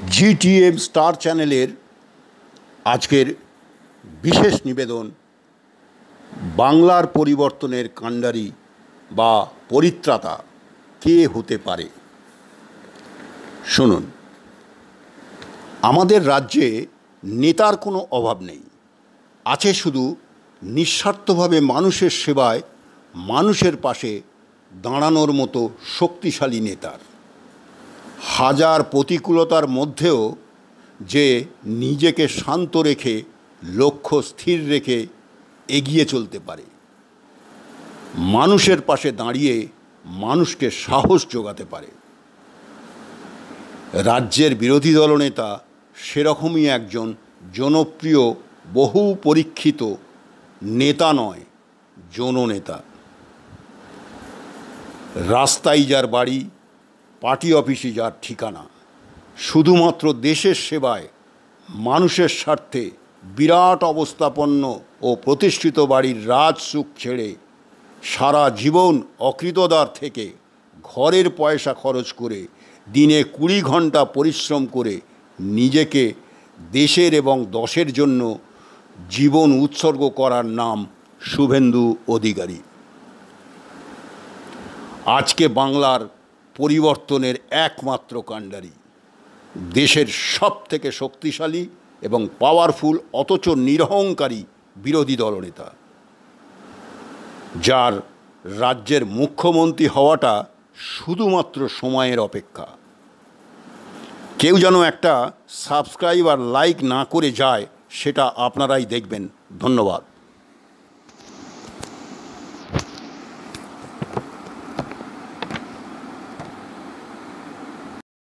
GTM star চ্যানেলের আজকের বিশেষ নিবেদন বাংলার পরিবর্তনের কাণ্ডারি বা পরিত্রাতা কে হতে পারে। শুনুন, আমাদের রাজ্যে নেতার কোনো অভাব নেই, আছে শুধু নিঃস্বার্থভাবে মানুষের সেবায় মানুষের পাশে দাঁড়ানোর মতো শক্তিশালী নেতার। হাজার প্রতিকূলতার মধ্যেও যে নিজেকে শান্ত রেখে লক্ষ্য স্থির রেখে এগিয়ে চলতে পারে, মানুষের পাশে দাঁড়িয়ে মানুষকে সাহস যোগাতে পারে। রাজ্যের বিরোধী দলনেতা সেরকমই একজন জনপ্রিয় বহু পরীক্ষিত নেতা নয়, জননেতা। রাস্তায় যার বাড়ি, পার্টি অফিসে যার ঠিকানা, শুধুমাত্র দেশের সেবায় মানুষের স্বার্থে বিরাট অবস্থাপন্ন ও প্রতিষ্ঠিত বাড়ির রাজসুখ ছেড়ে সারা জীবন অকৃতদার থেকে ঘরের পয়সা খরচ করে দিনে 20 ঘন্টা পরিশ্রম করে নিজেকে দেশের এবং দশের জন্য জীবন উৎসর্গ করার নাম শুভেন্দু অধিকারী। আজকে বাংলার পরিবর্তনের একমাত্র কাণ্ডারি, দেশের সবথেকে শক্তিশালী এবং পাওয়ারফুল অথচ নিরহংকারী বিরোধী দলনেতা, যার রাজ্যের মুখ্যমন্ত্রী হওয়াটা শুধুমাত্র সময়ের অপেক্ষা। কেউ যেন একটা সাবস্ক্রাইব আর লাইক না করে যায়, সেটা আপনারাই দেখবেন। ধন্যবাদ।